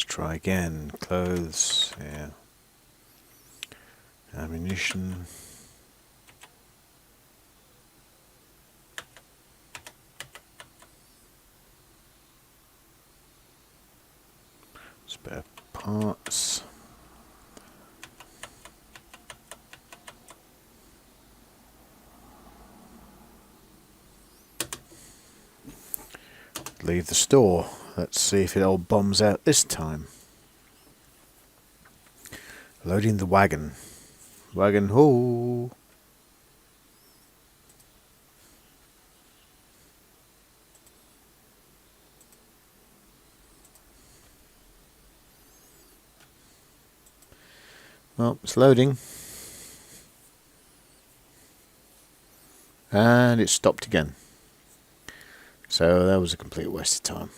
Let's try again. Clothes, yeah. Ammunition. Spare parts. Leave the store. Let's see if it all bombs out this time. Loading the wagon. Wagon ho! Well, it's loading. And it stopped again. So that was a complete waste of time.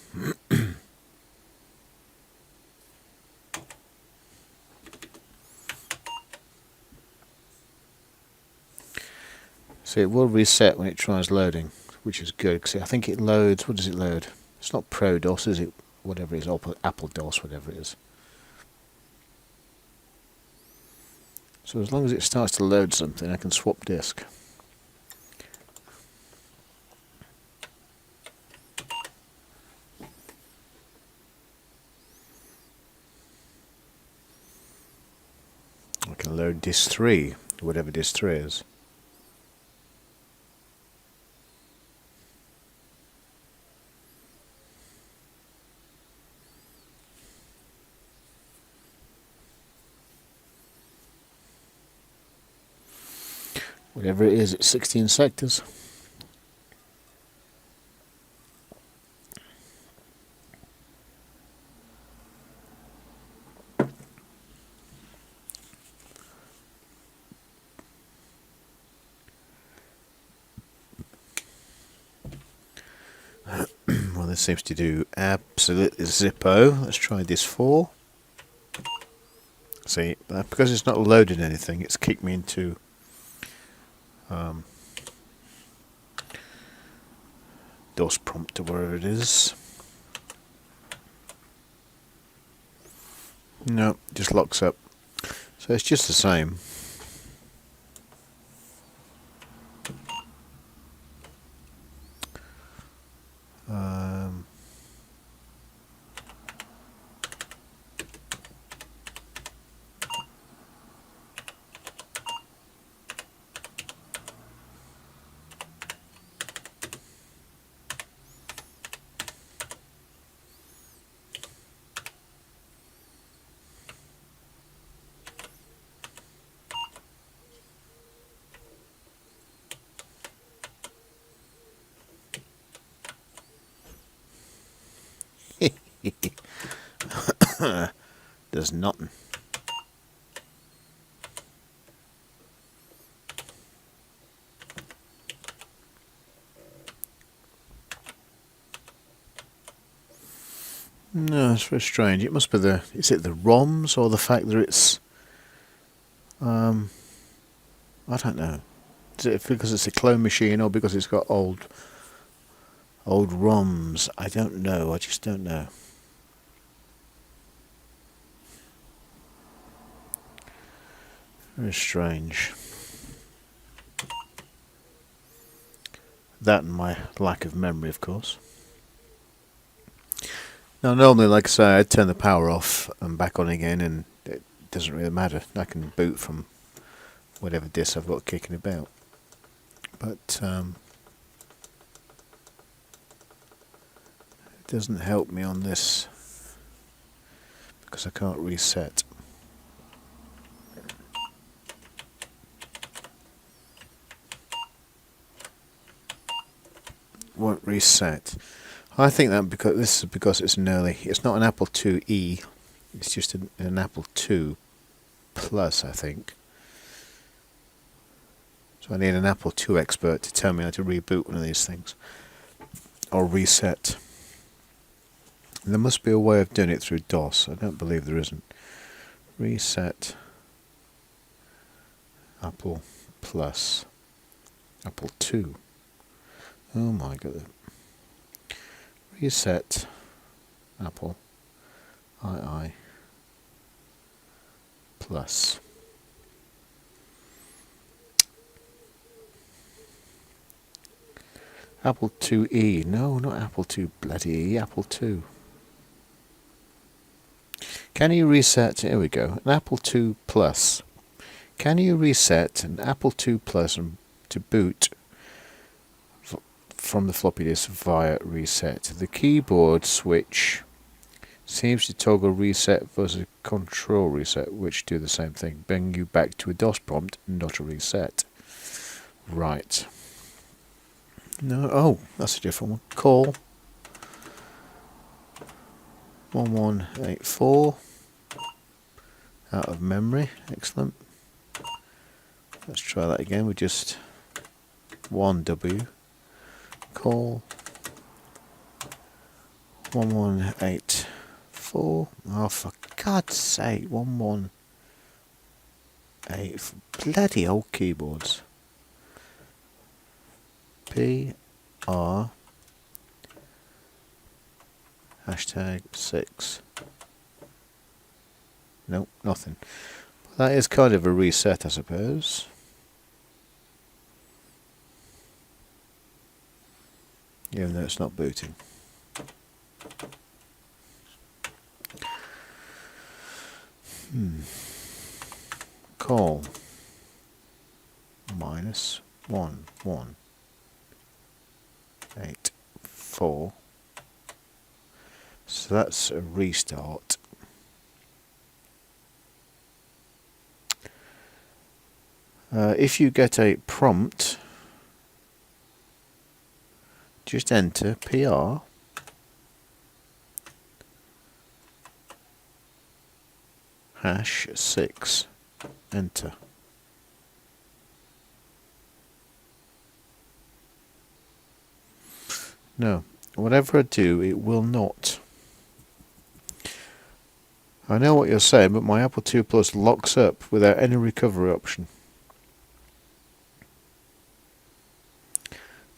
So it will reset when it tries loading, which is good, because I think it loads, what does it load? It's not Pro DOS, is it? Whatever it is, Apple DOS, whatever it is. So as long as it starts to load something, I can swap disk. I can load disk 3, whatever disk 3 is. Whatever it is, it's 16 sectors. Well, this seems to do absolutely zippo. Let's try this 4. See, because it's not loaded anything, it's kicked me into DOS prompt or wherever it is. No, just locks up. So it's just the same. There's nothing. No, it's very strange. It must be is it the ROMs or the fact that it's, I don't know. Is it because it's a clone machine or because it's got old ROMs? I don't know. I just don't know. Very strange. That and my lack of memory, of course. Now, normally, like I say, I'd turn the power off and back on again, and it doesn't really matter. I can boot from whatever disk I've got kicking about. But it doesn't help me on this because I can't reset. Won't reset. I think that because it's an early. It's not an Apple IIe. It's just an Apple II Plus, I think. So I need an Apple II expert to tell me how to reboot one of these things or reset. And there must be a way of doing it through DOS. I don't believe there isn't. Reset Apple Plus. Apple II. Oh my god. Reset Apple II plus. Apple IIe. No, not Apple II bloody E. Apple II. Can you reset? Here we go. An Apple II Plus. Can you reset an Apple II Plus to boot from the floppy disk via reset? The keyboard switch seems to toggle reset versus control reset, which do the same thing. Bring you back to a DOS prompt, not a reset. Right. No. Oh, that's a different one. Call 1184. Out of memory. Excellent. Let's try that again with just one W. Call 1184. Oh, for God's sake, 118. Bloody old keyboards. PR hashtag 6. Nope, nothing. That is kind of a reset, I suppose. Even though it's not booting. Call -1184. So that's a restart. If you get a prompt, just enter PR #6. Enter. No, whatever I do, it will not. I know what you're saying, but my Apple II Plus locks up without any recovery option.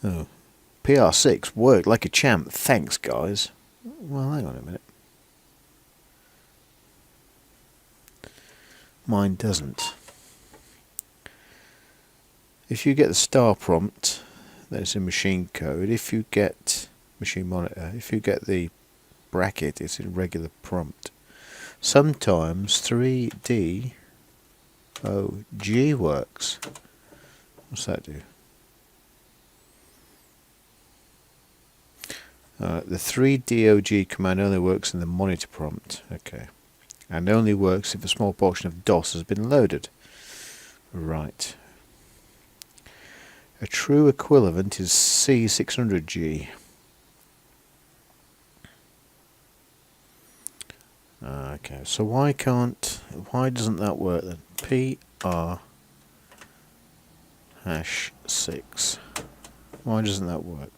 Oh, PR6 worked like a champ. Thanks, guys. Well, hang on a minute. Mine doesn't. If you get the star prompt, that's in machine code. If you get machine monitor, if you get the bracket, it's in regular prompt. Sometimes 3DOG works. What's that do? The 3DOG command only works in the monitor prompt. Okay. And only works if a small portion of DOS has been loaded. Right. A true equivalent is C600G. Okay, so why doesn't that work then? PR #6. Why doesn't that work?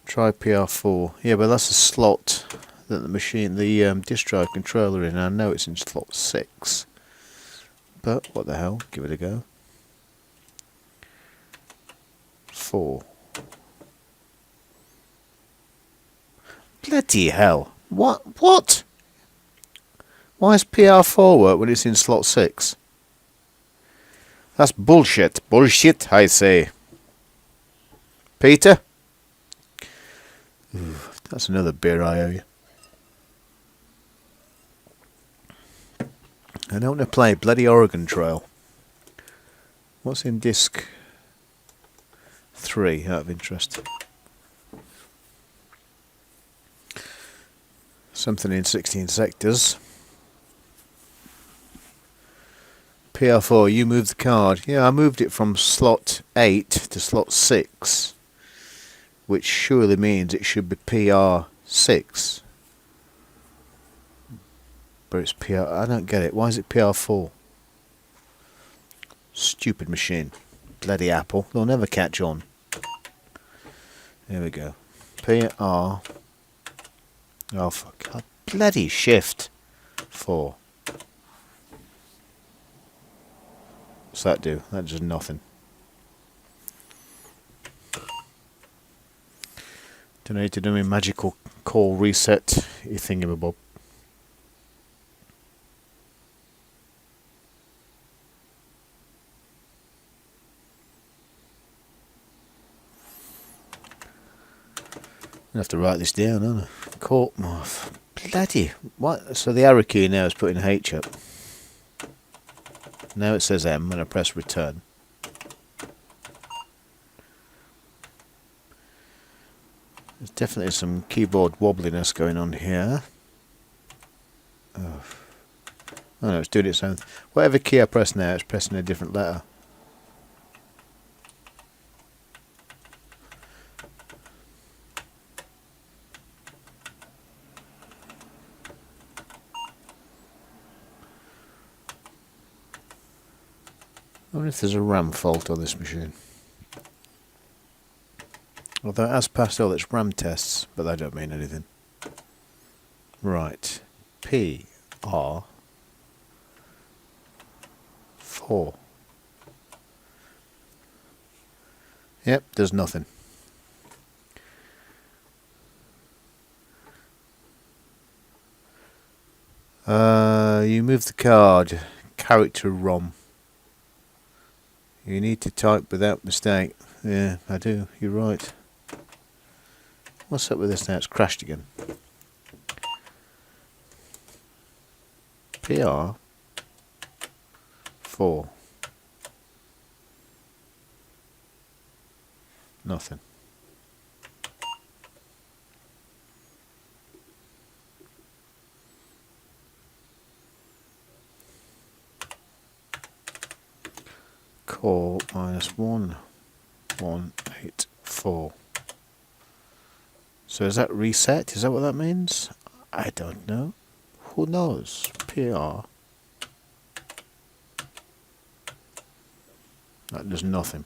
Try PR4. Yeah, but that's a slot that the disk drive controller in. I know it's in slot 6. But what the hell? Give it a go. 4. Bloody hell. What? Why does PR4 work when it's in slot 6? That's bullshit. Bullshit, I say. Peter? Ooh, that's another beer I owe you. I don't want to play bloody Oregon Trail. What's in disc 3, out of interest? Something in 16 sectors. PR4, you moved the card. Yeah, I moved it from slot 8 to slot 6. Which surely means it should be PR6. But it's PR... I don't get it. Why is it PR4? Stupid machine. Bloody Apple. They'll never catch on. There we go. PR... Oh, for God. Bloody shift. 4. What's that do? That does nothing. Don't need to do my magical call reset, you thingamabob. I have to write this down, aren't I? Court morph. Bloody what? So the arrow key now is putting H up. Now it says M when I press return. There's definitely some keyboard wobbliness going on here. Oh no, it's doing its own. Whatever key I press now, it's pressing a different letter. I wonder if there's a RAM fault on this machine. Although it has passed all its RAM tests, but they don't mean anything. Right. PR4. Yep, there's nothing. You move the card. Character ROM. You need to type without mistake. Yeah, I do. You're right. What's up with this now? It's crashed again. PR4. Nothing. Core -1184. So is that reset? Is that what that means? I don't know. Who knows? PR. That does nothing.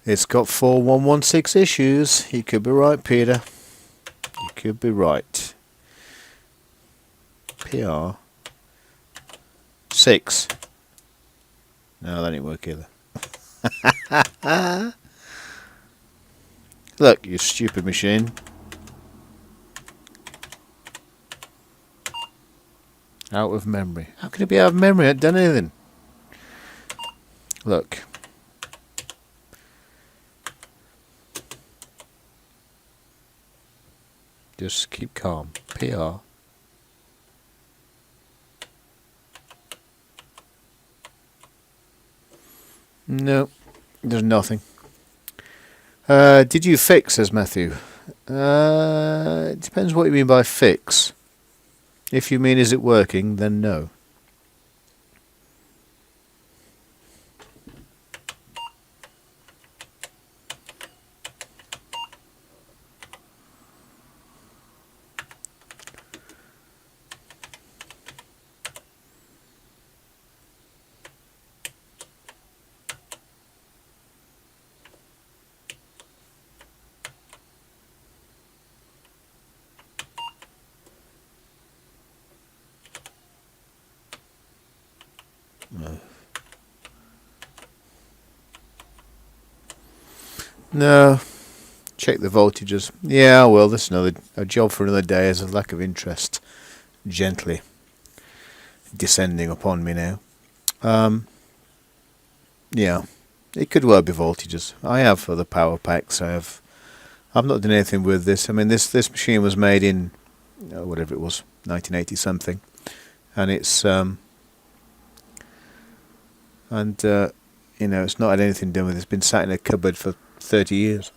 It's got 4116 issues. You could be right, Peter. You could be right. PR 6. No, that didn't work either. Look, you stupid machine. Out of memory. How can it be out of memory? I haven't done anything. Look. Just keep calm. PR. No, there's nothing. Did you fix, says Matthew? It depends what you mean by fix. If you mean is it working, then no. No. Check the voltages. Yeah, well, this is a job for another day. As a lack of interest gently descending upon me now. Yeah, it could well be voltages. I have other power packs. I've not done anything with this. I mean, this machine was made in whatever it was, 1980 something, and it's you know, it's not had anything done with it. It's been sat in a cupboard for 30 years.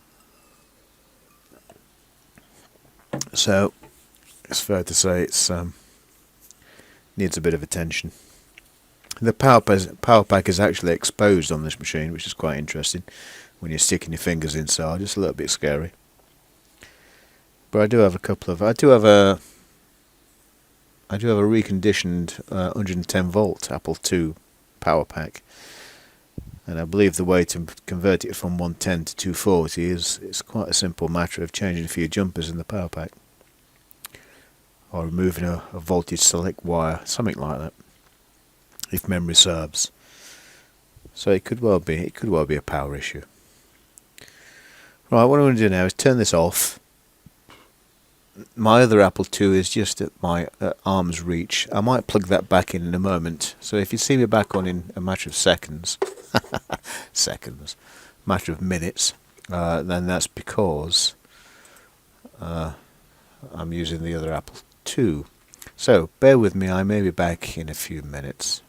So it's fair to say it's needs a bit of attention. The power pack is actually exposed on this machine, which is quite interesting when you're sticking your fingers inside. It's a little bit scary. But I do have a couple of. I do have a reconditioned 110 volt Applle power pack, and I believe the way to convert it from 110 to 240 is it's quite a simple matter of changing a few jumpers in the power pack, or removing a voltage select wire, something like that, if memory serves. So it could well be a power issue. Right, what I'm going to do now is turn this off. My other Apple II is just at my arm's reach. I might plug that back in a moment. So if you see me back on in a matter of seconds, matter of minutes, then that's because I'm using the other Apple II. So bear with me, I may be back in a few minutes.